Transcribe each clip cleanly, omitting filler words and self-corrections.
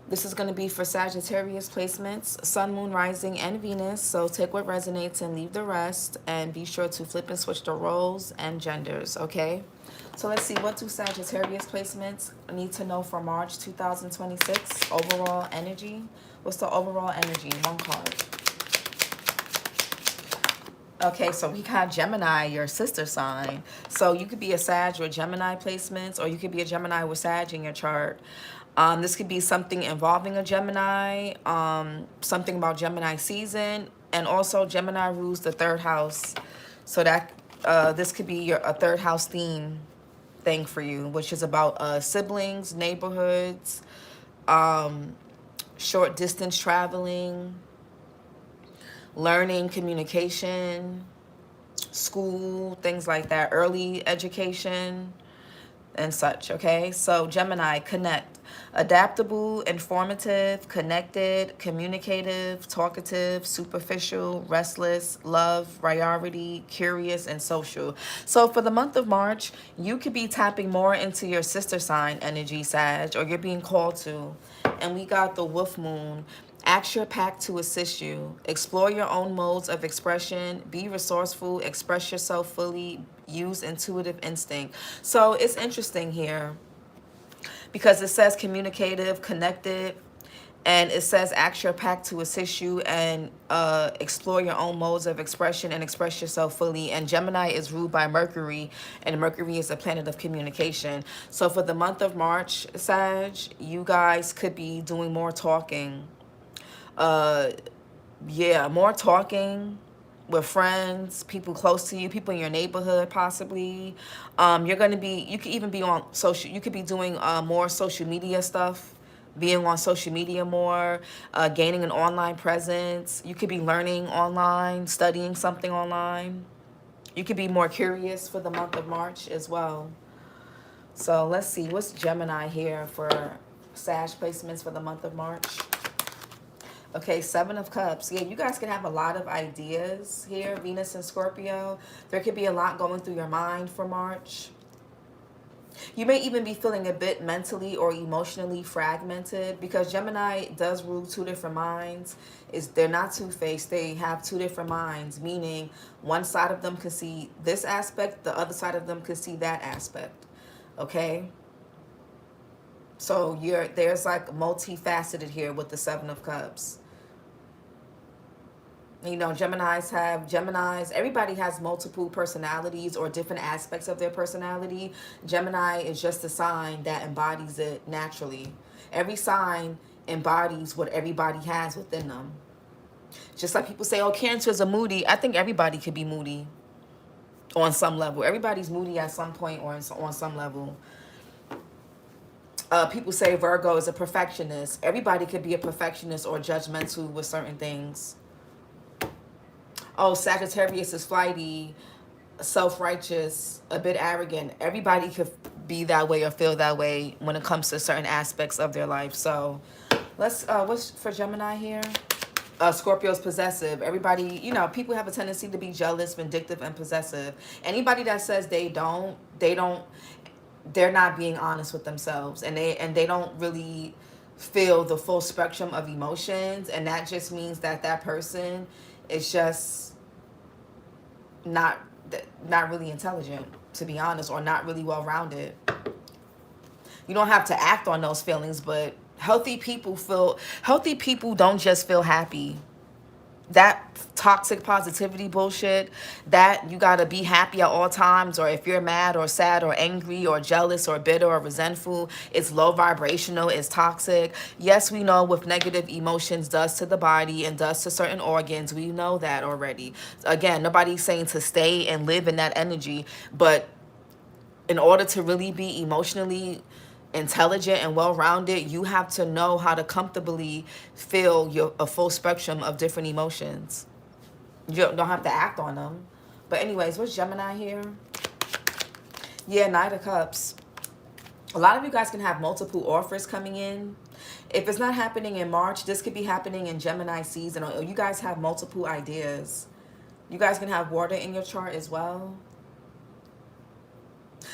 This is going to be for Sagittarius placements, Sun, Moon, Rising, and Venus. So take what resonates and leave the rest. And be sure to flip and switch the roles and genders, okay? So let's see, what do Sagittarius placements need to know for March 2026? Overall energy. What's the overall energy? One card. Okay, so we got Gemini, your sister sign. So you could be a Sag or Gemini placements, or you could be a Gemini with Sag in your chart. This could be something involving a Gemini, something about Gemini season, and also Gemini rules the third house. So that this could be a third house theme thing for you, which is about siblings, neighborhoods, short distance traveling, learning, communication, school, things like that, early education and such, okay? So Gemini, connect. Adaptable, informative, connected, communicative, talkative, superficial, restless, love, priority, curious, and social. So for the month of March, you could be tapping more into your sister sign energy, Sag, or you're being called to. And we got the wolf moon. Ask your pack to assist you. Explore your own modes of expression. Be resourceful. Express yourself fully. Use intuitive instinct. So it's interesting here because it says communicative, connected, and it says ask your pack to assist you and explore your own modes of expression and express yourself fully. And Gemini is ruled by Mercury, and Mercury is a planet of communication. So for the month of March, Sag, you guys could be doing more talking. Yeah, more talking with friends, people close to you, people in your neighborhood, possibly. You're gonna be. You could even be on social. You could be doing more social media stuff, being on social media more, gaining an online presence. You could be learning online, studying something online. You could be more curious for the month of March as well. So let's see, what's Gemini here for Sag placements for the month of March? Okay, Seven of Cups. Yeah, you guys can have a lot of ideas here. Venus and Scorpio. There could be a lot going through your mind for March. You may even be feeling a bit mentally or emotionally fragmented because Gemini does rule two different minds. They're not two-faced. They have two different minds, meaning one side of them can see this aspect, the other side of them can see that aspect. Okay? So there's like multifaceted here with the Seven of Cups. You know, Geminis, everybody has multiple personalities or different aspects of their personality. Gemini is just a sign that embodies it naturally. Every sign embodies what everybody has within them. Just like people say, oh, Cancers are moody. I think everybody could be moody on some level. Everybody's moody at some point or on some level. People say Virgo is a perfectionist. Everybody could be a perfectionist or judgmental with certain things. Oh, Sagittarius is flighty, self-righteous, a bit arrogant. Everybody could be that way or feel that way when it comes to certain aspects of their life. So let's, what's for Gemini here? Scorpio's possessive. Everybody, you know, people have a tendency to be jealous, vindictive, and possessive. Anybody that says they're not being honest with themselves, and they don't really feel the full spectrum of emotions, and that just means that that person is just not really intelligent, to be honest, or not really well rounded. You don't have to act on those feelings, but healthy people don't just feel happy. That toxic positivity bullshit, that you gotta be happy at all times, or if you're mad or sad or angry or jealous or bitter or resentful, it's low vibrational, it's toxic. Yes, we know what negative emotions does to the body and does to certain organs. We know that already. Again, nobody's saying to stay and live in that energy, but in order to really be emotionally intelligent and well-rounded, you have to know how to comfortably feel a full spectrum of different emotions. You don't have to act on them. But anyways, what's Gemini here? Yeah, Knight of Cups. A lot of you guys can have multiple offers coming in. If it's not happening in March, this could be happening in Gemini season. Or you guys have multiple ideas. You guys can have water in your chart as well.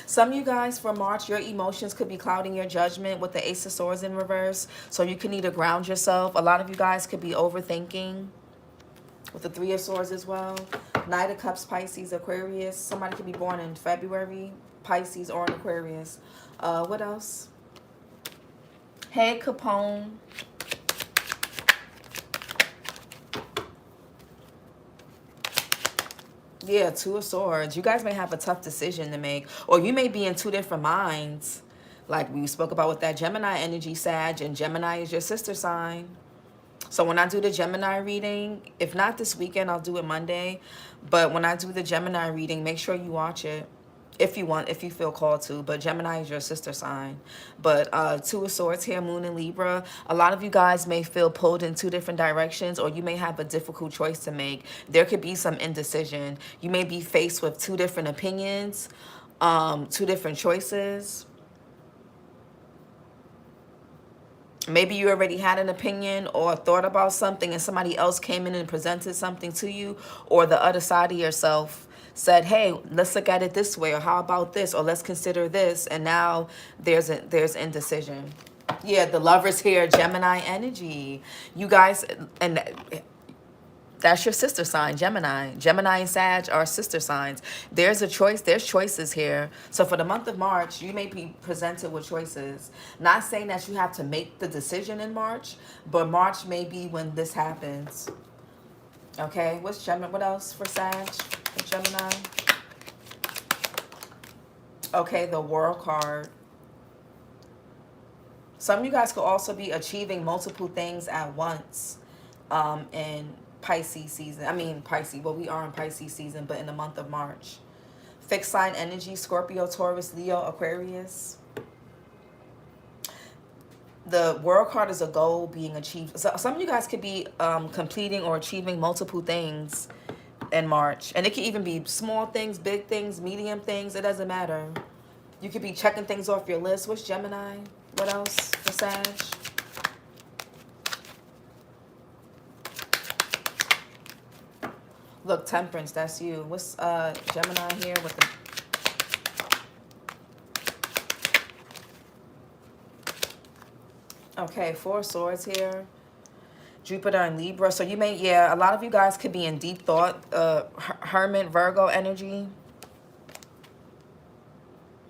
Some of you guys for March, your emotions could be clouding your judgment with the Ace of Swords in reverse. So you can need to ground yourself. A lot of you guys could be overthinking with the Three of Swords as well. Knight of Cups, Pisces, Aquarius. Somebody could be born in February, Pisces, or an Aquarius. What else? Hey, Capone. Yeah, Two of Swords. You guys may have a tough decision to make, or you may be in two different minds. Like we spoke about with that Gemini energy, Sag, and Gemini is your sister sign. So when I do the Gemini reading, if not this weekend, I'll do it Monday. But when I do the Gemini reading, make sure you watch it. If you want, if you feel called to. But Gemini is your sister sign. But Two of Swords here, Moon and Libra. A lot of you guys may feel pulled in two different directions, or you may have a difficult choice to make. There could be some indecision. You may be faced with two different opinions, two different choices. Maybe you already had an opinion or thought about something and somebody else came in and presented something to you, or the other side of yourself said, hey, let's look at it this way, or how about this, or let's consider this, and now there's indecision. Yeah, the Lovers here, Gemini energy. You guys, and that's your sister sign, Gemini. Gemini and Sag are sister signs. There's a choice. There's choices here. So for the month of March, you may be presented with choices. Not saying that you have to make the decision in March, but March may be when this happens. Okay, what's Gemini? What else for Sag? For Gemini? Okay, the World card. Some of you guys could also be achieving multiple things at once in Pisces season. I mean Pisces, well, we are in Pisces season, but in the month of March. Fixed sign energy, Scorpio, Taurus, Leo, Aquarius. The World card is a goal being achieved. So some of you guys could be completing or achieving multiple things in March. And it could even be small things, big things, medium things. It doesn't matter. You could be checking things off your list. What's Gemini? What else for Sag? Look, Temperance, that's you. What's Gemini here with the... Okay, Four of Swords here. Jupiter and Libra. So you may, yeah, a lot of you guys could be in deep thought. Hermit, Virgo energy.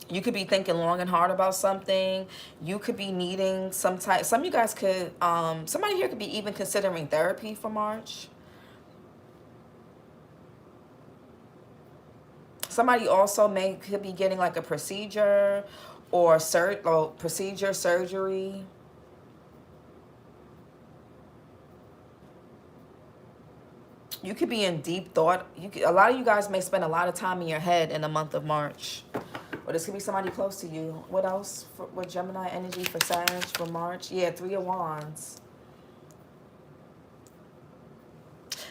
You could be thinking long and hard about something. You could be needing some type... Some of you guys could... somebody here could be even considering therapy for March. Somebody also could be getting like a procedure or surgery. You could be in deep thought. A lot of you guys may spend a lot of time in your head in the month of March. Or this could be somebody close to you. What else with Gemini energy for Sag for March? Yeah, Three of Wands.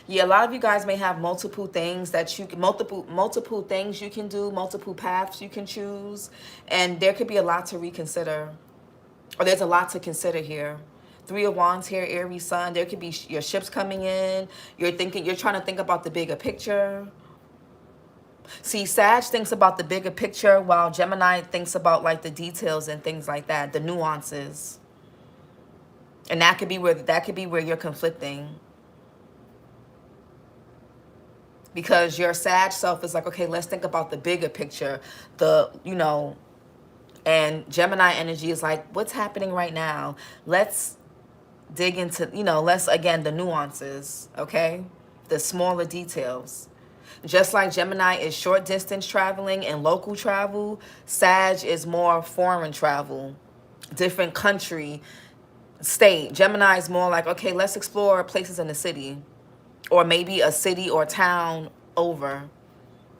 Yeah, a lot of you guys may have multiple things that you can, multiple things you can do, multiple paths you can choose, and there could be a lot to reconsider, or there's a lot to consider here. Three of Wands here, Aries Sun. There could be your ships coming in. You're trying to think about the bigger picture. See, Sag thinks about the bigger picture, while Gemini thinks about like the details and things like that, the nuances, and that could be where you're conflicting. Because your Sag self is like, okay, let's think about the bigger picture. And Gemini energy is like, what's happening right now? Let's dig into, again, the nuances, okay? The smaller details. Just like Gemini is short distance traveling and local travel, Sag is more foreign travel, different country, state. Gemini is more like, okay, let's explore places in the city. Or maybe a city or town over.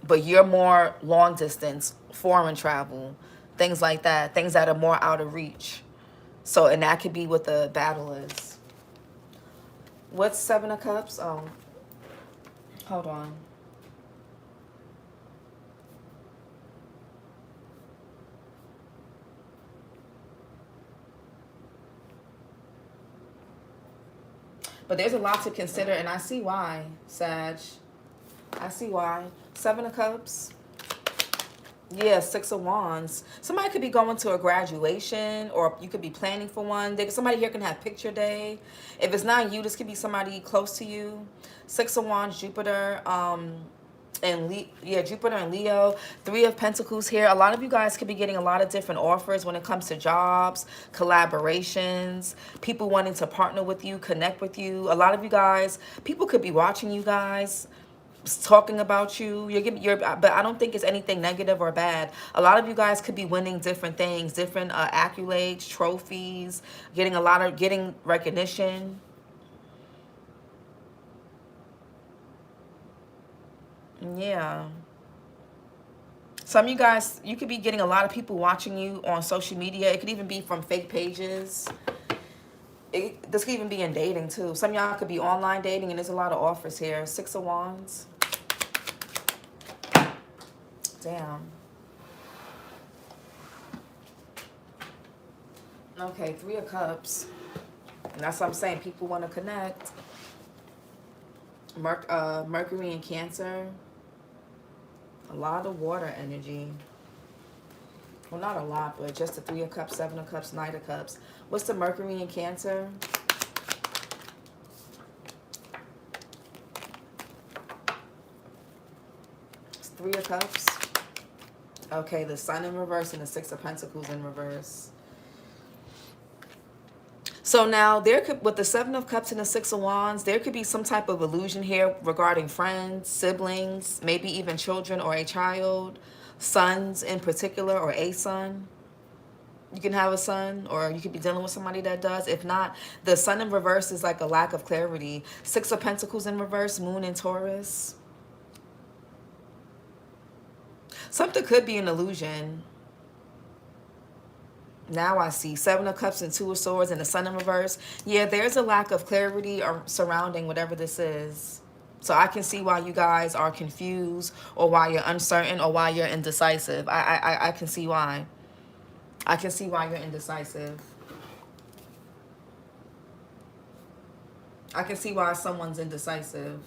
But you're more long distance, foreign travel, things like that. Things that are more out of reach. So, and that could be what the battle is. What's Seven of Cups? Oh, hold on. But there's a lot to consider, and I see why, Sag. I see why. Seven of Cups. Yeah, Six of Wands. Somebody could be going to a graduation, or you could be planning for one. Somebody here can have picture day. If it's not you, this could be somebody close to you. Six of Wands, Jupiter, Jupiter and Leo. Three of Pentacles here. A lot of you guys could be getting a lot of different offers when it comes to jobs, collaborations, people wanting to partner with you, connect with you. A lot of you guys, people could be watching you guys, talking about you. But I don't think it's anything negative or bad. A lot of you guys could be winning different things, different accolades, trophies, getting recognition. Yeah. Some of you guys, you could be getting a lot of people watching you on social media. It could even be from fake pages. This could even be in dating too. Some of y'all could be online dating, and there's a lot of offers here. Six of Wands. Damn. Okay, Three of Cups. And that's what I'm saying. People want to connect. Mercury and Cancer. A lot of water energy. Well, not a lot, but just the Three of Cups, Seven of Cups, Knight of Cups. What's the Mercury in Cancer? It's Three of Cups. Okay, the Sun in reverse and the Six of Pentacles in reverse. So now there could, with the Seven of Cups and the Six of Wands, there could be some type of illusion here regarding friends, siblings, maybe even children or a child, sons in particular, or a son. You can have a son, or you could be dealing with somebody that does. If not, the Sun in reverse is like a lack of clarity. Six of Pentacles in reverse, Moon in Taurus. Something could be an illusion. Now I see Seven of Cups and Two of Swords and the Sun in reverse. Yeah, there's a lack of clarity surrounding whatever this is. So I can see why you guys are confused, or why you're uncertain, or why you're indecisive. I can see why. I can see why you're indecisive. I can see why someone's indecisive.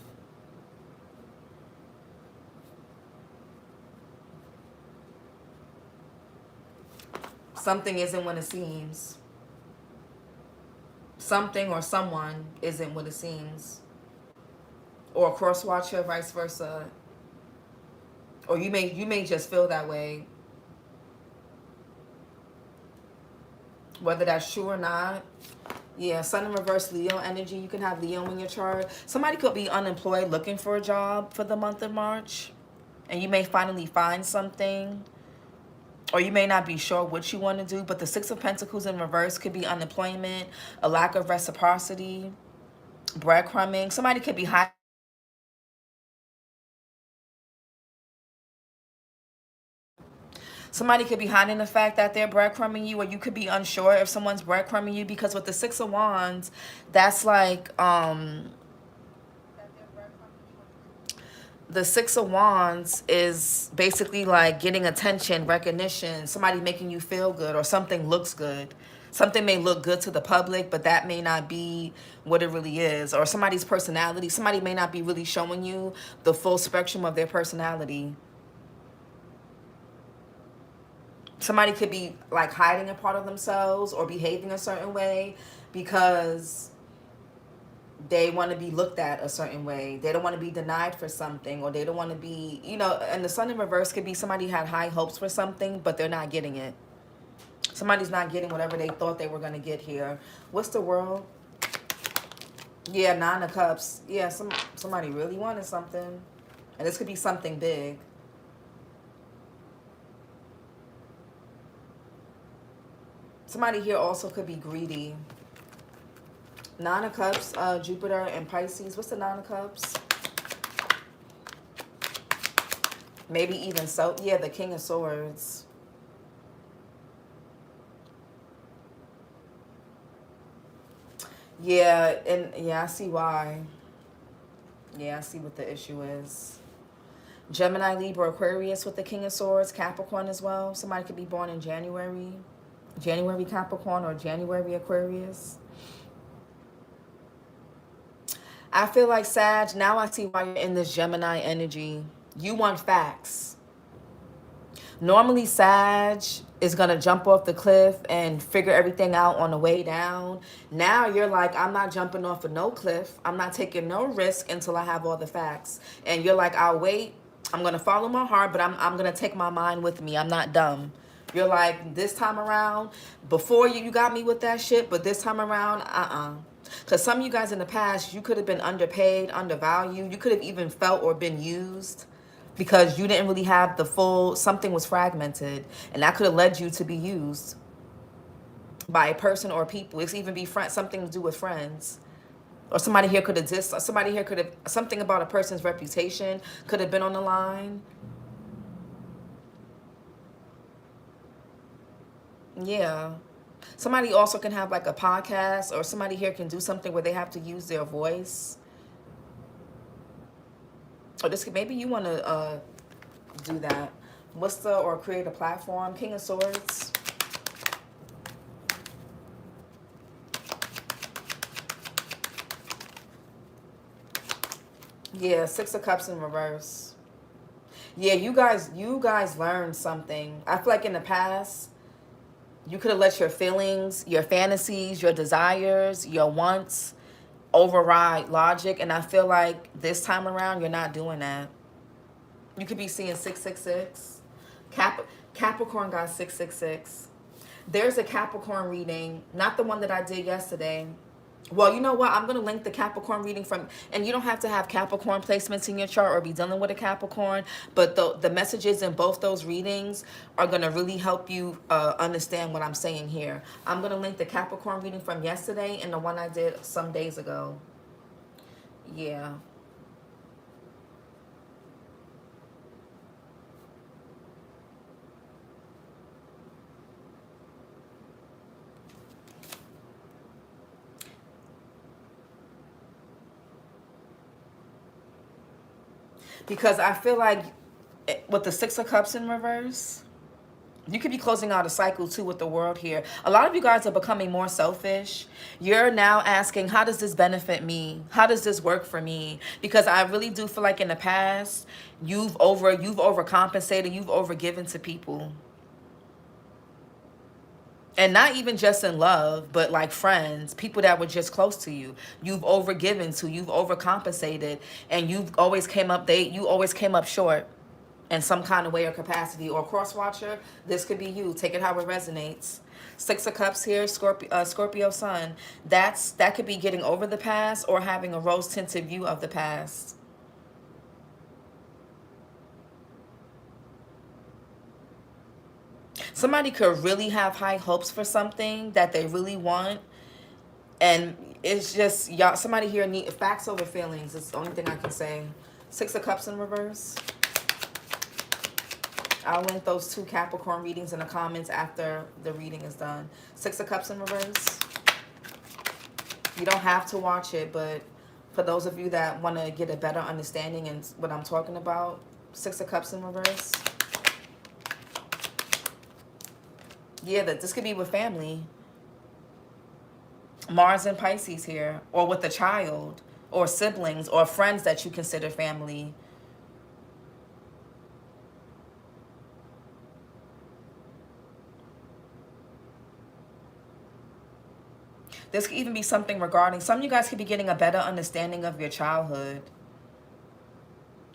Something isn't what it seems. Something or someone isn't what it seems. Or a cross watcher, vice versa. Or you may just feel that way. Whether that's true or not. Yeah, Sun in reverse, Leo energy. You can have Leo in your chart. Somebody could be unemployed looking for a job for the month of March. And you may finally find something. Or you may not be sure what you want to do. But the Six of Pentacles in reverse could be unemployment, a lack of reciprocity, breadcrumbing. Somebody could be hiding. Somebody could be hiding the fact that they're breadcrumbing you, or you could be unsure if someone's breadcrumbing you, because with the Six of Wands, that's like the Six of Wands is basically like getting attention, recognition, somebody making you feel good, or something looks good. Something may look good to the public, but that may not be what it really is. Or somebody's personality, somebody may not be really showing you the full spectrum of their personality. Somebody could be like hiding a part of themselves or behaving a certain way because they want to be looked at a certain way. They don't want to be denied for something, or they don't want to be, and the Sun in reverse could be somebody had high hopes for something, but they're not getting it. Somebody's not getting whatever they thought they were going to get here. What's the World? Yeah, Nine of Cups. Yeah, somebody really wanted something. And this could be something big. Somebody here also could be greedy. Nine of Cups, Jupiter and Pisces. What's the Nine of Cups? Maybe even so. Yeah, the King of Swords. Yeah, and yeah, I see why. Yeah, I see what the issue is. Gemini, Libra, Aquarius with the King of Swords. Capricorn as well. Somebody could be born in January. January Capricorn or January Aquarius. I feel like, Sag, now I see why you're in this Gemini energy. You want facts. Normally, Sag is going to jump off the cliff and figure everything out on the way down. Now you're like, I'm not jumping off of no cliff. I'm not taking no risk until I have all the facts. And you're like, I'll wait. I'm going to follow my heart, but I'm going to take my mind with me. I'm not dumb. You're like, this time around, before you got me with that shit, but this time around, Because some of you guys in the past, you could have been underpaid, undervalued. You could have even felt or been used because you didn't really have the full, something was fragmented. And that could have led you to be used by a person or people. It could even be something to do with friends. Or somebody here could have somebody here could have, something about a person's reputation could have been on the line. Yeah. Somebody also can have like a podcast, or somebody here can do something where they have to use their voice. Or this could, maybe you want to do that. Or create a platform. King of Swords. Yeah, Six of Cups in reverse. Yeah, you guys learned something. I feel like in the past, you could have let your feelings, your fantasies, your desires, your wants override logic. And I feel like this time around, you're not doing that. You could be seeing 666. Capricorn got 666. There's a Capricorn reading, not the one that I did yesterday. Well, you know what? I'm going to link the Capricorn reading from, and you don't have to have Capricorn placements in your chart or be dealing with a Capricorn, but the messages in both those readings are going to really help you understand what I'm saying here. I'm going to link the Capricorn reading from yesterday and the one I did some days ago. Yeah. Because I feel like with the Six of Cups in reverse, you could be closing out a cycle too with the World here. A lot of you guys are becoming more selfish. You're now asking, how does this benefit me? How does this work for me? Because I really do feel like in the past, you've overcompensated, you've overgiven to people. And not even just in love, but like friends, people that were just close to you. You've overgiven to, you've overcompensated, and you always came up short in some kind of way or capacity. Or cross-watcher, this could be you. Take it how it resonates. Six of Cups here, Scorpio Sun. That could be getting over the past or having a rose-tinted view of the past. Somebody could really have high hopes for something that they really want, and it's just y'all. Somebody here need facts over feelings. It's the only thing I can say. Six of Cups in reverse. I'll link those two Capricorn readings in the comments after the reading is done. Six of Cups in reverse. You don't have to watch it, but for those of you that want to get a better understanding and what I'm talking about, Six of Cups in reverse. Yeah, that this could be with family. Mars and Pisces here, or with a child, or siblings, or friends that you consider family. This could even be something regarding, some of you guys could be getting a better understanding of your childhood.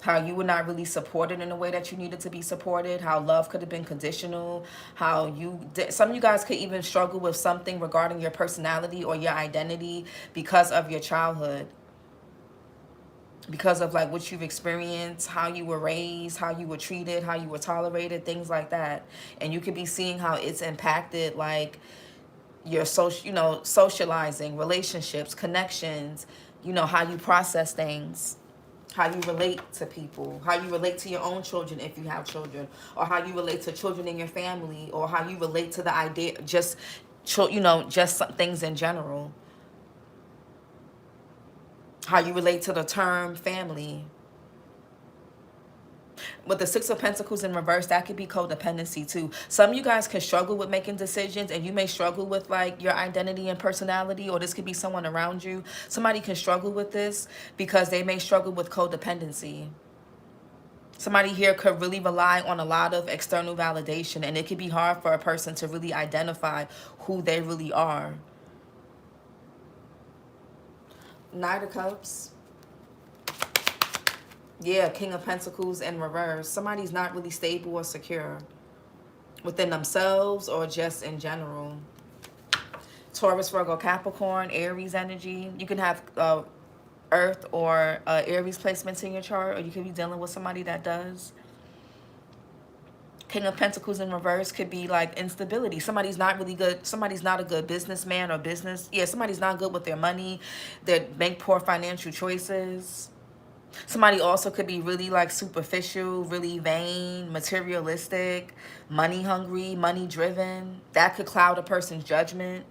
How you were not really supported in the way that you needed to be supported. How love could have been conditional. How some of you guys could even struggle with something regarding your personality or your identity because of your childhood. Because of like what you've experienced, how you were raised, how you were treated, how you were tolerated, things like that. And you could be seeing how it's impacted like your socializing, relationships, connections, how you process things. How you relate to people, how you relate to your own children if you have children, or how you relate to children in your family, or how you relate to the idea, just some things in general. How you relate to the term family. With the Six of Pentacles in reverse, that could be codependency too. Some of you guys can struggle with making decisions, and you may struggle with like your identity and personality, or this could be someone around you. Somebody can struggle with this because they may struggle with codependency. Somebody here could really rely on a lot of external validation, and it could be hard for a person to really identify who they really are. Knight of Cups. Yeah, King of Pentacles in reverse. Somebody's not really stable or secure within themselves or just in general. Taurus, Virgo, Capricorn, Aries energy. You can have Earth or Aries placements in your chart, or you could be dealing with somebody that does. King of Pentacles in reverse could be like instability. Somebody's not really good. Somebody's not a good businessman or business. Yeah, somebody's not good with their money. They make poor financial choices. Somebody also could be really like superficial, really vain, materialistic, money hungry, money driven. That could cloud a person's judgment.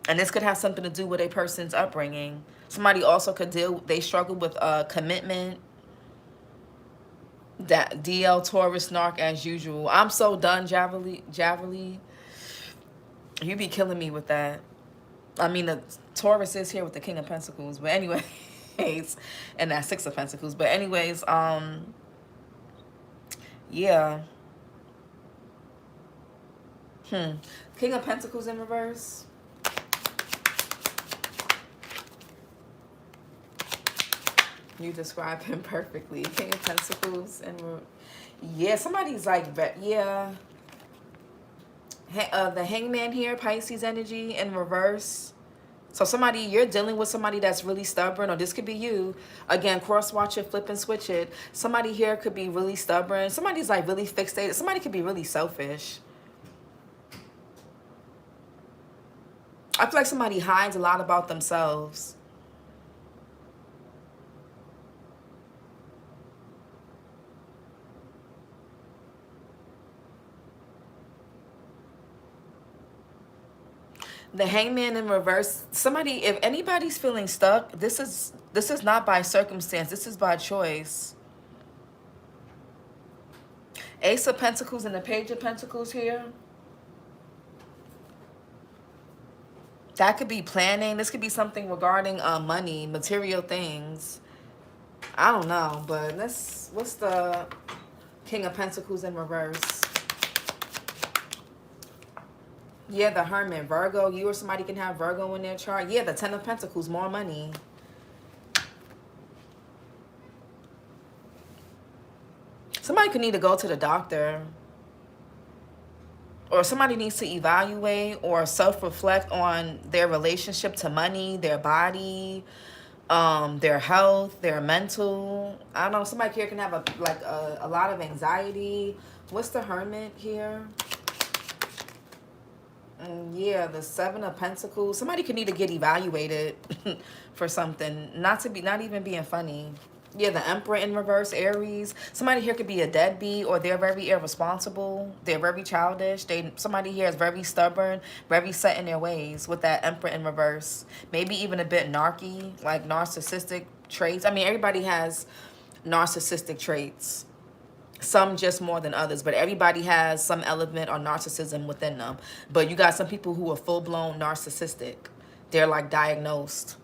And this could have something to do with a person's upbringing. Somebody also could they struggle with commitment. That DL Taurus Narc as usual. I'm so done, Javali. You be killing me with that. I mean, the Taurus is here with the King of Pentacles, but anyways, and that Six of Pentacles. But anyways, yeah. King of Pentacles in reverse. You describe him perfectly. King of Pentacles and yeah, somebody's like, yeah. The Hangman here, Pisces energy in reverse. So somebody, you're dealing with somebody that's really stubborn, or this could be you. Again, cross watch it, flip and switch it. Somebody here could be really stubborn. Somebody's like really fixated. Somebody could be really selfish. I feel like somebody hides a lot about themselves. The Hangman in reverse. Somebody, if anybody's feeling stuck, this is not by circumstance. This is by choice. Ace of Pentacles and the Page of Pentacles here. That could be planning. This could be something regarding money, material things. I don't know, but what's the King of Pentacles in reverse? Yeah, the Hermit, Virgo. You or somebody can have Virgo in their chart. Yeah, the Ten of Pentacles, more money. Somebody could need to go to the doctor. Or somebody needs to evaluate or self-reflect on their relationship to money, their body, their health, their mental. I don't know, somebody here can have a lot of anxiety. What's the Hermit here? Yeah, the Seven of Pentacles. Somebody could need to get evaluated for something. Not even being funny. Yeah, the Emperor in reverse, Aries. Somebody here could be a deadbeat, or they're very irresponsible. They're very childish. Somebody here is very stubborn, very set in their ways with that Emperor in reverse. Maybe even a bit narky, like narcissistic traits. I mean, everybody has narcissistic traits. Some just more than others, but everybody has some element or narcissism within them. But you got some people who are full-blown narcissistic. They're like diagnosed.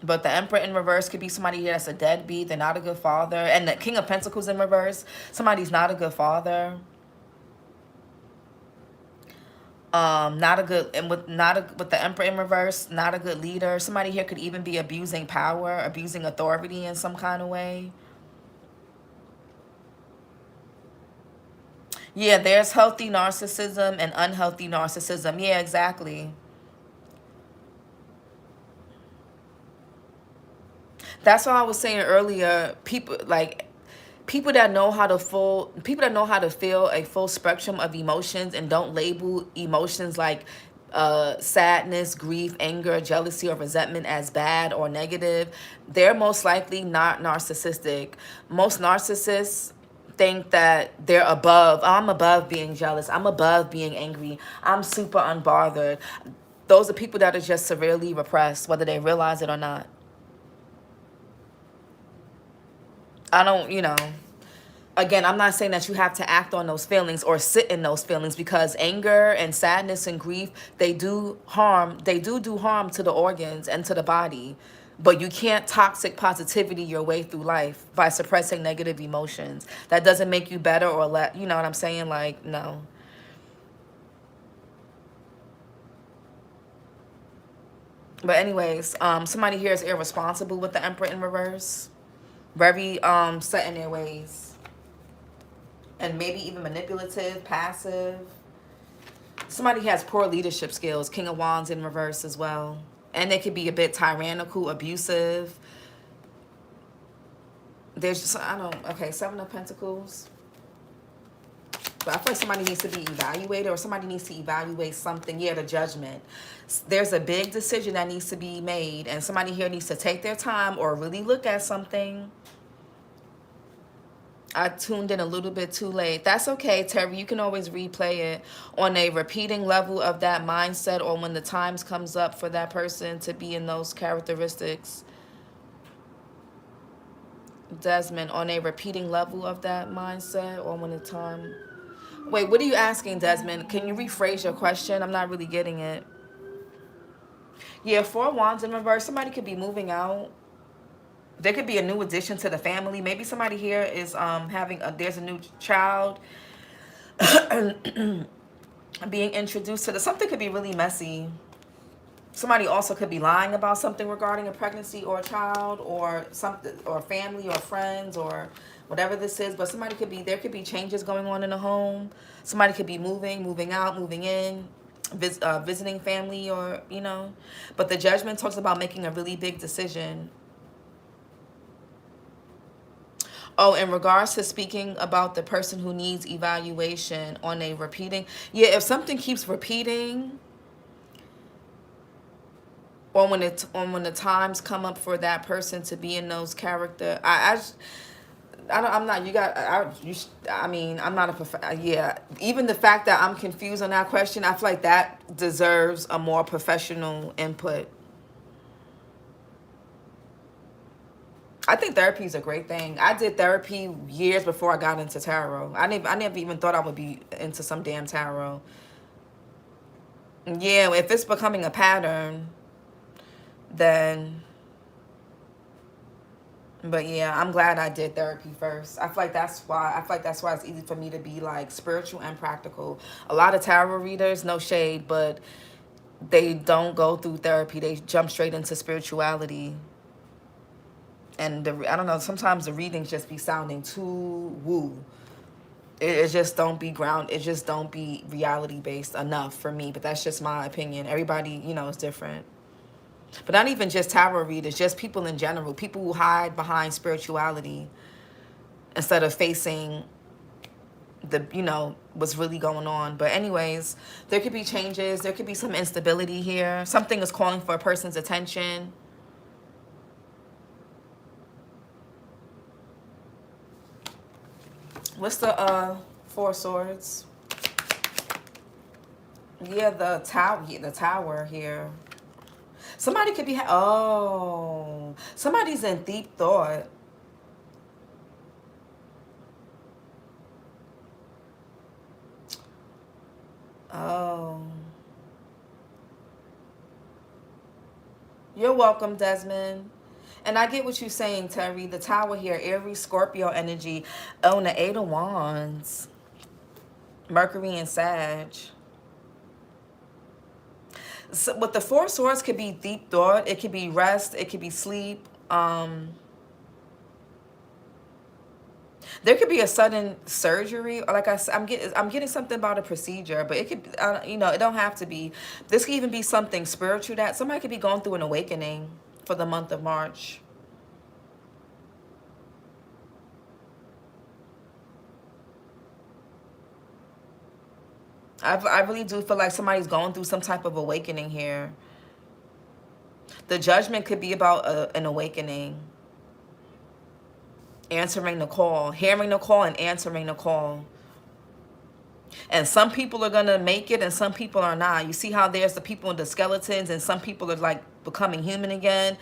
But the Emperor in reverse could be somebody here that's a deadbeat. They're not a good father. And the King of Pentacles in reverse, somebody's not a good father. Not a good, and with the Emperor in reverse, not a good leader. Somebody here could even be abusing power, abusing authority in some kind of way. Yeah, there's healthy narcissism and unhealthy narcissism. Yeah, exactly. That's what I was saying earlier. People that know how to feel a full spectrum of emotions and don't label emotions like sadness, grief, anger, jealousy, or resentment as bad or negative, they're most likely not narcissistic. Most narcissists think that they're above. Oh, I'm above being jealous. I'm above being angry. I'm super unbothered. Those are people that are just severely repressed, whether they realize it or not. I don't, again, I'm not saying that you have to act on those feelings or sit in those feelings, because anger and sadness and grief, they do harm to the organs and to the body. But you can't toxic positivity your way through life by suppressing negative emotions. That doesn't make you better or less. You know what I'm saying? Like, no. But anyways, somebody here is irresponsible with the Emperor in reverse. Very set in their ways. And maybe even manipulative, passive. Somebody has poor leadership skills. King of Wands in reverse as well. And they could be a bit tyrannical, abusive. There's just, I don't, okay, Seven of Pentacles. But I feel like somebody needs to be evaluated, or somebody needs to evaluate something. Yeah, the Judgment. There's a big decision that needs to be made, and somebody here needs to take their time or really look at something. I tuned in a little bit too late. That's okay, Terry. You can always replay it on a repeating level of that mindset, or when the times comes up for that person to be in those characteristics. Desmond, on a repeating level of that mindset, or when the time... Wait, what are you asking, Desmond? Can you rephrase your question? I'm not really getting it. Yeah, Four Wands in reverse. Somebody could be moving out. There could be a new addition to the family. Maybe somebody here is there's a new child being introduced to something could be really messy. Somebody also could be lying about something regarding a pregnancy or a child or something, or family or friends or whatever this is. But there could be changes going on in the home. Somebody could be moving out, moving in, visiting family, or, you know. But the Judgment talks about making a really big decision. Oh, in regards to speaking about the person who needs evaluation on a repeating. Yeah, if something keeps repeating, or when the times come up for that person to be in those character, I'm not. I'm not a yeah. Even the fact that I'm confused on that question, I feel like that deserves a more professional input. I think therapy is a great thing. I did therapy years before I got into tarot. I never even thought I would be into some damn tarot. Yeah, if it's becoming a pattern, then... But yeah, I'm glad I did therapy first. I feel like that's why it's easy for me to be like spiritual and practical. A lot of tarot readers, no shade, but they don't go through therapy. They jump straight into spirituality. And I don't know, sometimes the readings just be sounding too woo. It just don't be it just don't be reality based enough for me. But that's just my opinion. Everybody, is different. But not even just tarot readers, just people in general. People who hide behind spirituality instead of facing what's really going on. But anyways, there could be changes. There could be some instability here. Something is calling for a person's attention. What's the Four of Swords? Yeah, the tower here. Somebody could be... Oh, somebody's in deep thought. Oh. You're welcome, Desmond. And I get what you're saying, Terry. The tower here, Aries, Scorpio energy. Oh, and the Eight of Wands. Mercury and Sag. So with the Four of Swords could be deep thought. It could be rest. It could be sleep. There could be a sudden surgery, or like I'm getting something about a procedure, but it could, it don't have to be. This could even be something spiritual that somebody could be going through an awakening for the month of March. I really do feel like somebody's going through some type of awakening here. The Judgment could be about an awakening. Answering the call. Hearing the call and answering the call. And some people are going to make it and some people are not. You see how there's the people in the skeletons and some people are like becoming human again.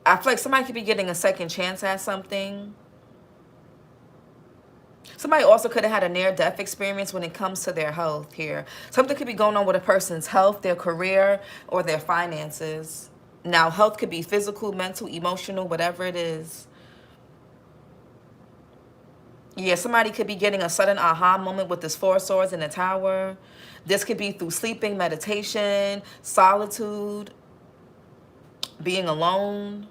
I feel like somebody could be getting a second chance at something. Somebody also could have had a near-death experience when it comes to their health here. Something could be going on with a person's health, their career, or their finances. Now, health could be physical, mental, emotional, whatever it is. Yeah, somebody could be getting a sudden aha moment with this Four of Swords in the Tower. This could be through sleeping, meditation, solitude, being alone.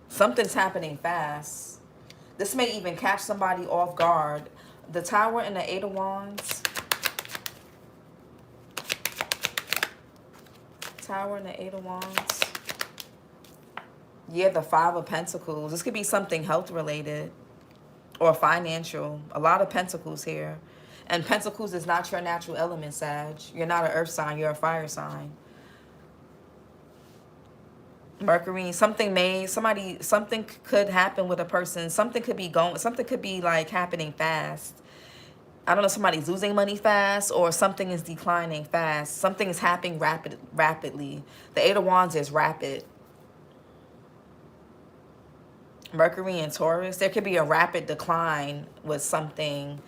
Something's happening fast. This may even catch somebody off guard. The Tower and the Eight of Wands. Tower and the Eight of Wands. Yeah, the Five of Pentacles. This could be something health related or financial. A lot of pentacles here. And pentacles is not your natural element, Sag. You're not an earth sign. You're a fire sign. Mercury, something could happen with a person. Something could be like happening fast. I don't know, somebody's losing money fast or something is declining fast. Something is happening rapidly. The Eight of Wands is rapid. Mercury and Taurus, there could be a rapid decline with something.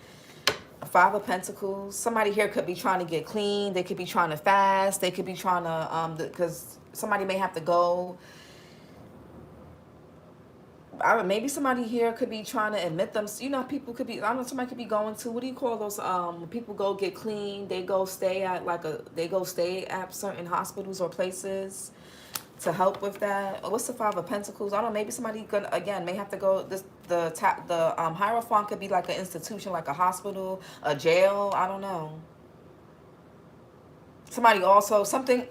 Five of Pentacles, somebody here could be trying to get clean. They could be trying to fast. They could be trying to, because somebody may have to go. Maybe somebody here could be trying to admit them. You know, people could be, I don't know, somebody could be going to, what do you call those, people go get clean. They go stay at certain hospitals or places to help with that. What's the Five of Pentacles? I don't know, maybe somebody gonna, again, may have to go, the Hierophant could be like an institution, like a hospital, a jail, I don't know. Somebody also, something,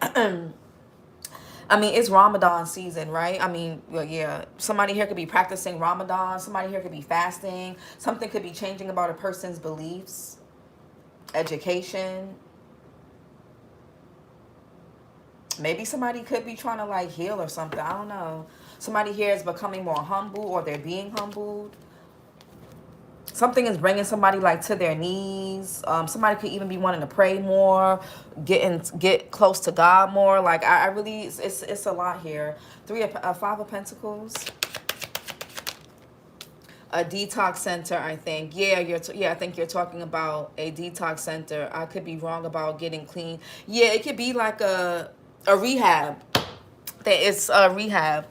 I mean, it's Ramadan season, right? I mean, well, yeah, somebody here could be practicing Ramadan. Somebody here could be fasting. Something could be changing about a person's beliefs, education. Maybe somebody could be trying to like heal or something. I don't know. Somebody here is becoming more humble or they're being humbled. Something is bringing somebody like to their knees. Somebody could even be wanting to pray more, get close to God more. Like I really, it's a lot here. Five of Pentacles. A detox center, I think. Yeah, I think you're talking about a detox center. I could be wrong about getting clean. Yeah, it could be like a rehab. It's a rehab.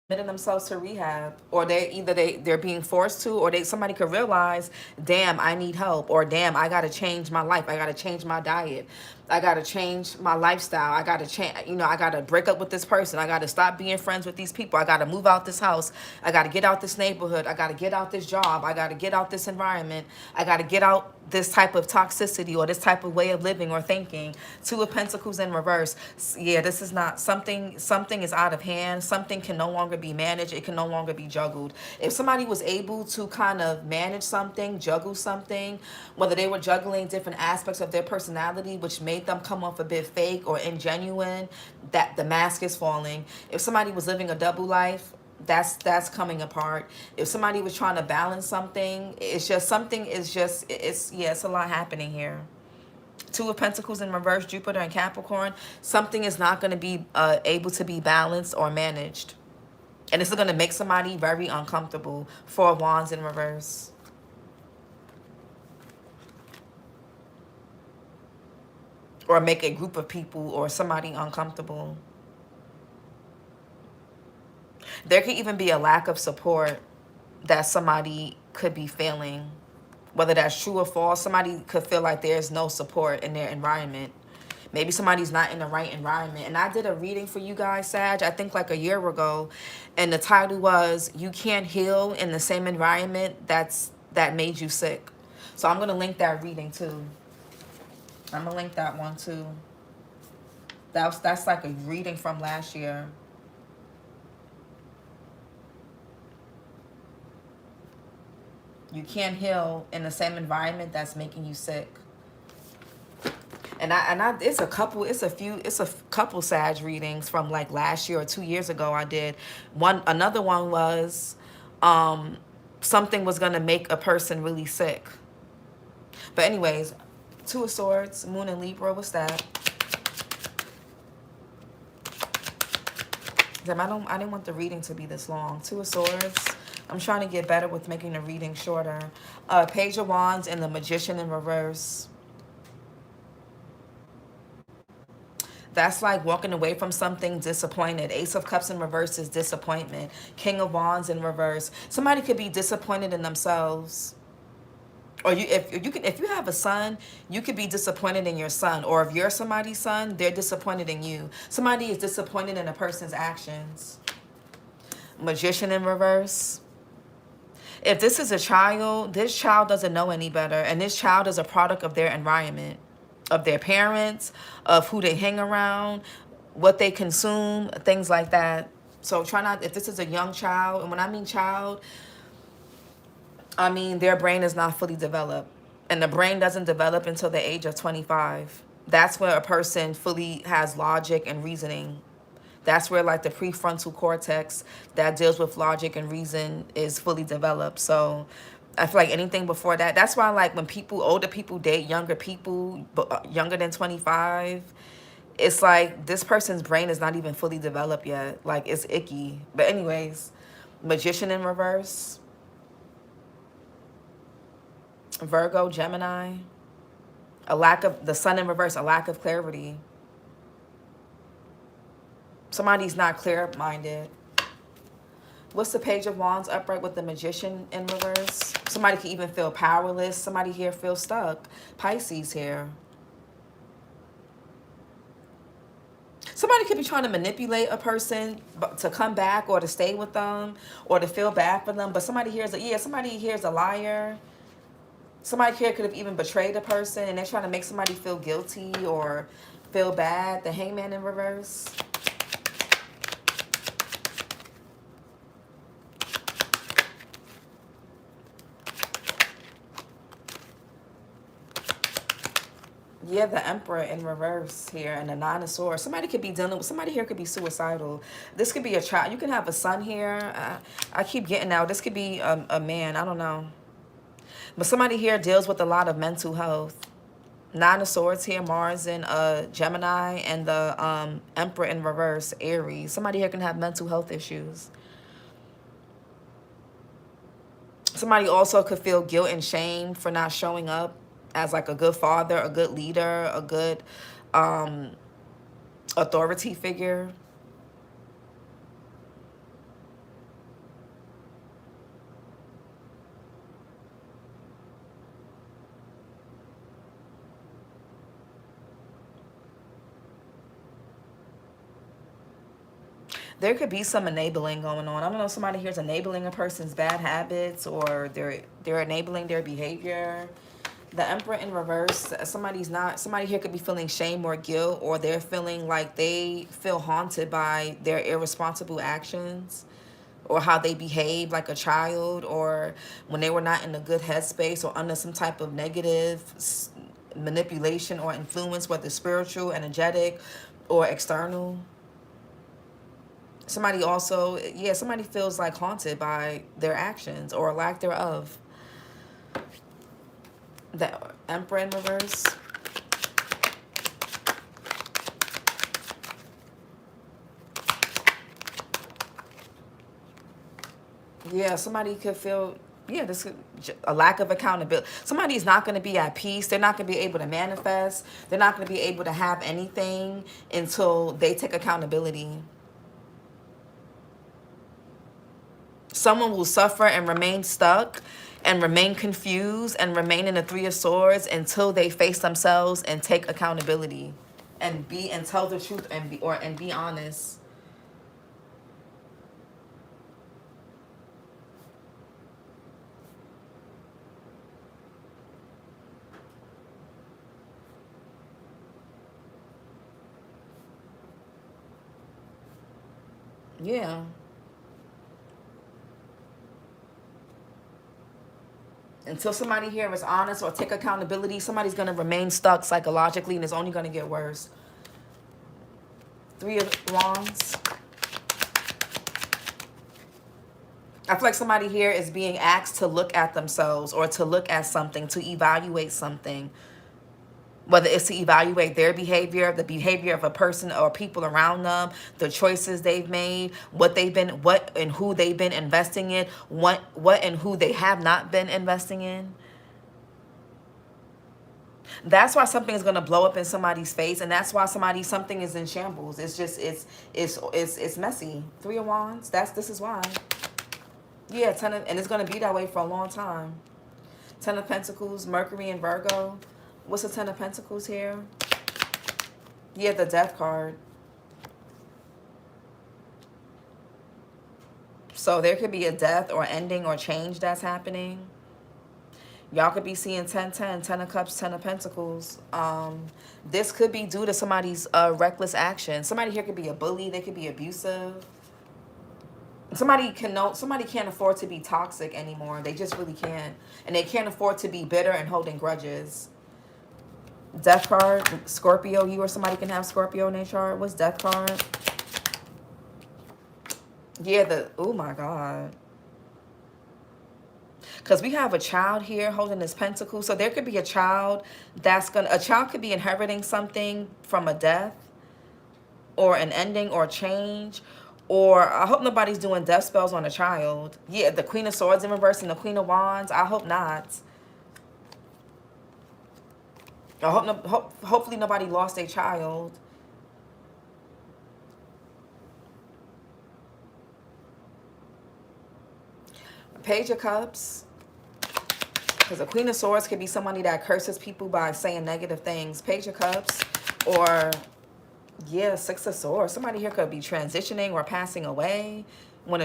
Admitting themselves to rehab, or they're being forced to, or somebody could realize, damn, I need help, or damn, I gotta change my life, I gotta change my diet, I gotta change my lifestyle, I gotta change, I gotta break up with this person, I gotta stop being friends with these people, I gotta move out this house, I gotta get out this neighborhood, I gotta get out this job, I gotta get out this environment, I gotta get out this type of toxicity or this type of way of living or thinking. Two of Pentacles in reverse. Yeah, this is not something is out of hand. Something can no longer be managed. It can no longer be juggled. If somebody was able to kind of manage something, juggle something, whether they were juggling different aspects of their personality, which made them come off a bit fake or ingenuine, that the mask is falling. If somebody was living a double life, that's coming apart. If somebody was trying to balance something, it's a lot happening here. Two of Pentacles in reverse, Jupiter and Capricorn. Something is not going to be able to be balanced or managed, and this is going to make somebody very uncomfortable. Four of Wands in reverse. Or make a group of people or somebody uncomfortable. There could even be a lack of support that somebody could be feeling. Whether that's true or false, somebody could feel like there's no support in their environment. Maybe somebody's not in the right environment. And I did a reading for you guys, Sag, I think like a year ago. And the title was, You Can't Heal in the Same Environment That Made You Sick. So I'm going to link that reading too. I'm going to link that one too. That's like a reading from last year. You can't heal in the same environment that's making you sick. And it's a couple Sag readings from like last year or 2 years ago I did. Another one was something was gonna make a person really sick. But anyways, Two of Swords, Moon and Libra, what's that? Damn, I didn't want the reading to be this long. Two of Swords. I'm trying to get better with making the reading shorter. Page of Wands and the Magician in reverse. That's like walking away from something disappointed. Ace of Cups in reverse is disappointment. King of Wands in reverse. Somebody could be disappointed in themselves. Or if you have a son, you could be disappointed in your son. Or if you're somebody's son, they're disappointed in you. Somebody is disappointed in a person's actions. Magician in reverse. If this is a child, this child doesn't know any better. And this child is a product of their environment, of their parents, of who they hang around, what they consume, things like that. So try not, if this is a young child, and when I mean child, I mean their brain is not fully developed. And the brain doesn't develop until the age of 25. That's where a person fully has logic and reasoning. That's where like the prefrontal cortex that deals with logic and reason is fully developed. So I feel like anything before that, that's why like when older people date younger people, younger than 25, it's like this person's brain is not even fully developed yet. Like it's icky. But anyways, Magician in reverse. Virgo, Gemini. The Sun in reverse, a lack of clarity. Somebody's not clear-minded. What's the Page of Wands upright with the Magician in reverse? Somebody can even feel powerless. Somebody here feels stuck. Pisces here. Somebody could be trying to manipulate a person to come back or to stay with them or to feel bad for them. But somebody here is a liar. Somebody here could have even betrayed a person and they're trying to make somebody feel guilty or feel bad. The Hangman in reverse. Yeah, the Emperor in reverse here and the Nine of Swords. Somebody could be dealing with, somebody here could be suicidal. This could be a child. You can have a son here. I keep getting out. This could be a man. I don't know. But somebody here deals with a lot of mental health. Nine of Swords here, Mars in Gemini, and the Emperor in reverse, Aries. Somebody here can have mental health issues. Somebody also could feel guilt and shame for not showing up as like a good father, a good leader, a good authority figure. There could be some enabling going on. I don't know if somebody here is enabling a person's bad habits or they're enabling their behavior. The Emperor in reverse, somebody here could be feeling shame or guilt, or they're feeling like they feel haunted by their irresponsible actions or how they behave like a child, or when they were not in a good headspace or under some type of negative manipulation or influence, whether spiritual, energetic, or external. Somebody also, somebody feels like haunted by their actions or lack thereof. The Emperor in reverse. Yeah, somebody could feel, a lack of accountability. Somebody's not going to be at peace. They're not going to be able to manifest. They're not going to be able to have anything until they take accountability. Someone will suffer and remain stuck and remain confused and remain in the Three of Swords until they face themselves and take accountability and tell the truth and be honest. Yeah. Until somebody here is honest or take accountability, somebody's going to remain stuck psychologically, and it's only going to get worse. Three of Wands. I feel like somebody here is being asked to look at themselves or to look at something, to evaluate something. Whether it's to evaluate their behavior, the behavior of a person or people around them, the choices they've made, what and who they've been investing in, what and who they have not been investing in. That's why something is gonna blow up in somebody's face, and that's why something is in shambles. It's just it's messy. 3 of Wands. This is why. Yeah, and it's gonna be that way for a long time. 10 of Pentacles, Mercury and Virgo. What's the 10 of Pentacles here? Yeah, the Death card. So there could be a death or ending or change that's happening. Y'all could be seeing 10-10, 10 of Cups, 10 of Pentacles. This could be due to somebody's reckless action. Somebody here could be a bully. They could be abusive. Somebody can't afford to be toxic anymore. They just really can't. And they can't afford to be bitter and holding grudges. Death card, Scorpio. You or somebody can have Scorpio in their chart. What's Death card? Yeah, oh my God. Because we have a child here holding this pentacle. So there could be a child a child could be inheriting something from a death or an ending or change. Or I hope nobody's doing death spells on a child. Yeah, the Queen of Swords in reverse and the Queen of Wands. I hope not. I hopefully nobody lost a child. Page of Cups. Because the Queen of Swords could be somebody that curses people by saying negative things. Page of Cups. Or, yeah, 6 of Swords. Somebody here could be transitioning or passing away.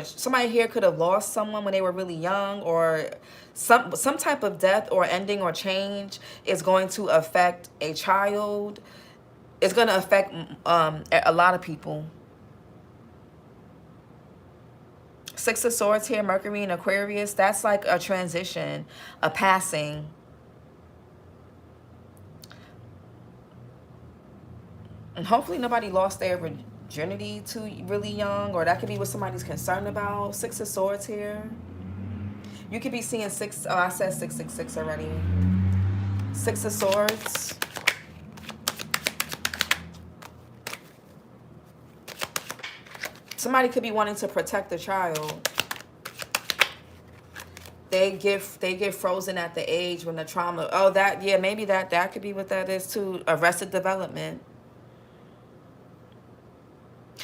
Somebody here could have lost someone when they were really young. Or some type of death or ending or change is going to affect a child. It's going to affect a lot of people. 6 of Swords here, Mercury and Aquarius. That's like a transition, a passing. And hopefully nobody lost their virginity too really young, or that could be what somebody's concerned about. 6 of Swords here. You could be seeing 6. Oh, I said 666 already. 6 of Swords. Somebody could be wanting to protect the child. They get frozen at the age when the trauma. Oh, yeah, maybe that could be what that is too. Arrested development.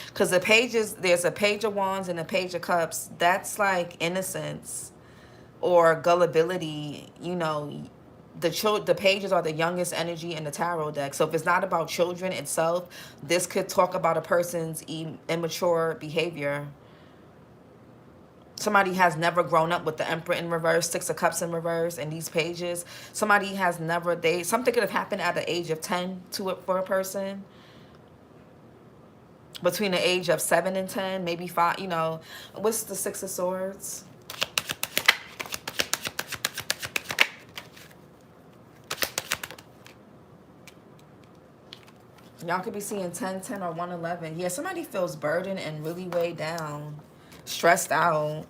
Because there's a Page of Wands and a Page of Cups. That's like innocence or gullibility. You know, the pages are the youngest energy in the tarot deck. So if it's not about children itself, this could talk about a person's immature behavior. Somebody has never grown up with the Emperor in reverse, 6 of Cups in reverse, and these pages. Somebody has never, something could have happened at the age of 10 for a person. Between the age of 7 and 10, maybe 5, you know. What's the 6 of Swords? Y'all could be seeing 10, 10, or 111. Yeah, somebody feels burdened and really weighed down, stressed out.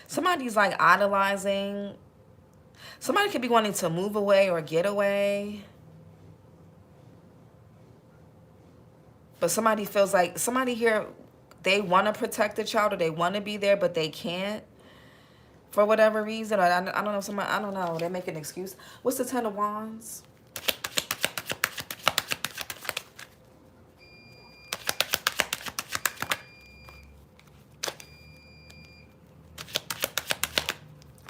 Somebody's like idolizing. Somebody could be wanting to move away or get away. But somebody feels like, somebody here, they want to protect the child or they want to be there, but they can't for whatever reason. Or I don't know, I don't know. They make an excuse. What's the 10 of Wands?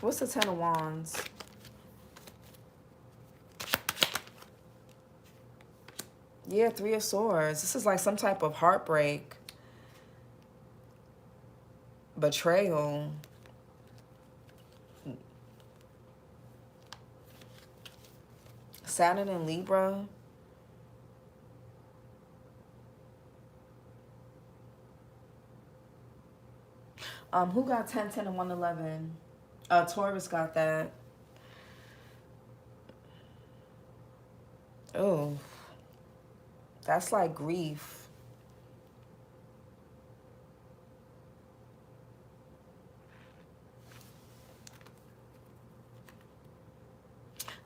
What's the 10 of Wands? Yeah, 3 of Swords. This is like some type of heartbreak. Betrayal. Saturn and Libra. Who got 10, 10, and 111? Taurus got that. Oh. That's like grief.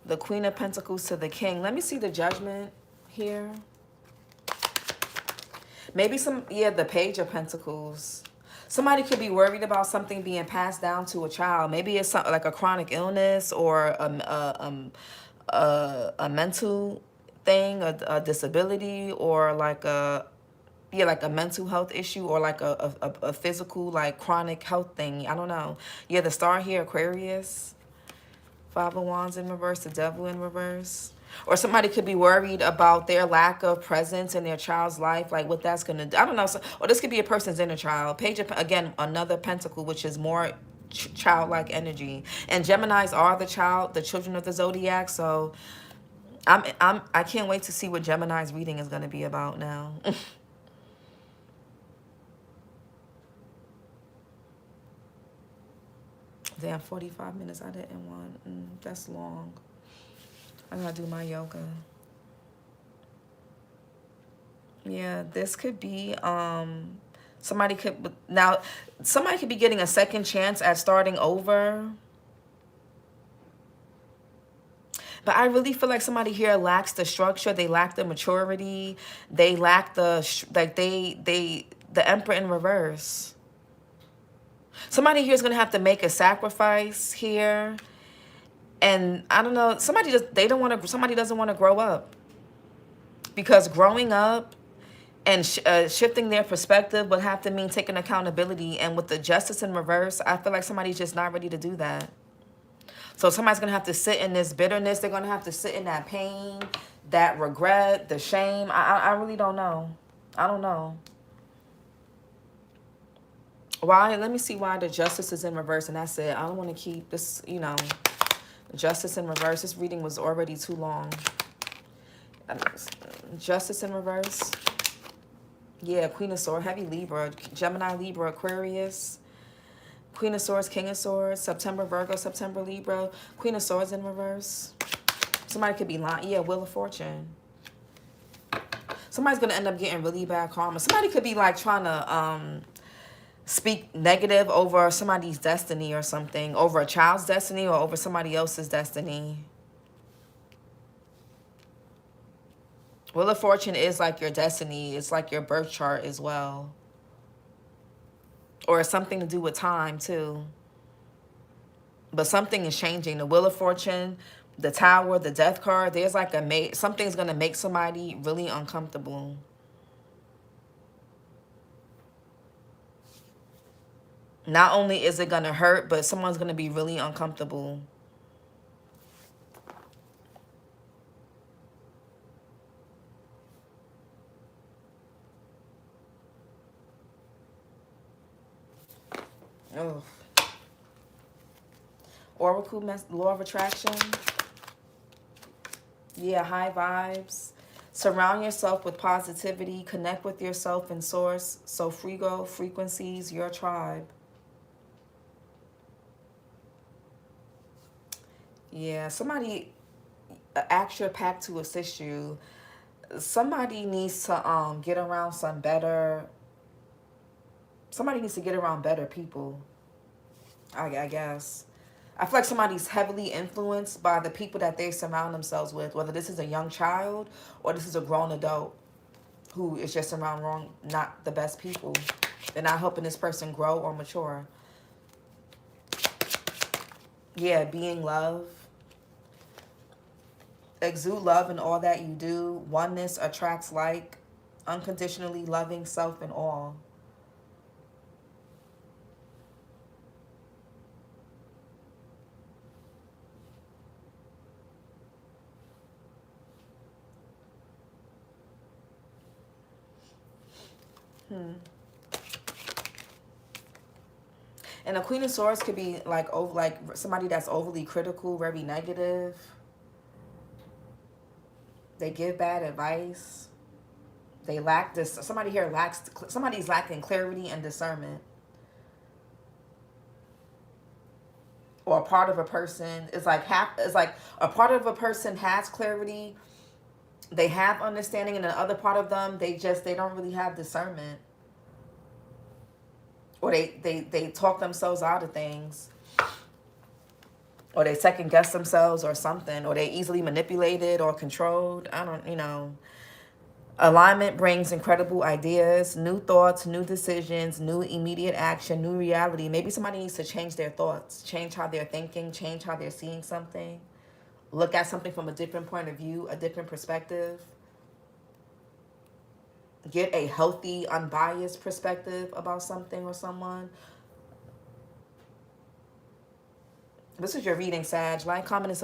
The Queen of Pentacles to the King. Let me see the Judgment here. Maybe the Page of Pentacles. Somebody could be worried about something being passed down to a child. Maybe it's something like a chronic illness or a mental thing, a disability, or like like a mental health issue, or like a physical, like chronic health thing. I don't know. Yeah, the Star here, Aquarius. Five of Wands in reverse, the Devil in reverse. Or somebody could be worried about their lack of presence in their child's life, like what that's going to do. I don't know. Or this could be a person's inner child. Page of, again, another pentacle, which is more childlike energy. And Geminis are the children of the zodiac. So I can't wait to see what Gemini's reading is going to be about now. Damn, 45 minutes. I didn't want. That's long. I gotta do my yoga. Yeah, this could be somebody could be getting a second chance at starting over. But I really feel like somebody here lacks the structure. They lack the maturity. They lack the the Emperor in reverse. Somebody here is going to have to make a sacrifice here. And I don't know, somebody doesn't want to grow up. Because growing up and shifting their perspective would have to mean taking accountability. And with the Justice in reverse, I feel like somebody's just not ready to do that. So somebody's going to have to sit in this bitterness. They're going to have to sit in that pain, that regret, the shame. I really don't know. I don't know. Why? Let me see why the Justice is in reverse. And that's it. I don't want to keep this, Justice in reverse. This reading was already too long. Justice in reverse. Yeah, Queen of Swords, heavy Libra, Gemini, Libra, Aquarius. Queen of Swords, King of Swords, September, Virgo, September, Libra. Queen of Swords in reverse. Somebody could be lying. Yeah, Wheel of Fortune. Somebody's going to end up getting really bad karma. Somebody could be like trying to speak negative over somebody's destiny or something. Over a child's destiny or over somebody else's destiny. Wheel of Fortune is like your destiny. It's like your birth chart as well. Or it's something to do with time too. But something is changing. The Wheel of Fortune, the Tower, the Death card. There's like something's going to make somebody really uncomfortable. Not only is it going to hurt, but someone's going to be really uncomfortable. Oh. Oracle, Law of Attraction. Yeah, high vibes. Surround yourself with positivity. Connect with yourself and source. So Frigo, frequencies, your tribe. Yeah, somebody, ask your pack to assist you. Somebody needs to get around somebody needs to get around better people, I guess. I feel like somebody's heavily influenced by the people that they surround themselves with, whether this is a young child or this is a grown adult who is just around not the best people. They're not helping this person grow or mature. Yeah, being love. Exude love in all that you do. Oneness attracts like. Unconditionally loving self and all. And a Queen of Swords could be like somebody that's overly critical, very negative. They give bad advice. They lack this. Somebody's lacking clarity and discernment. Or a part of a person is like a part of a person has clarity. They have understanding, and the other part of them, they don't really have discernment. Or they talk themselves out of things. or they second guess themselves or something, or they easily manipulated or controlled. I don't, you know. Alignment brings incredible ideas, new thoughts, new decisions, new immediate action, new reality. Maybe somebody needs to change their thoughts, change how they're thinking, change how they're seeing something, look at something from a different point of view, a different perspective. Get a healthy, unbiased perspective about something or someone. This is your reading, Sag. Like, comment, and subscribe.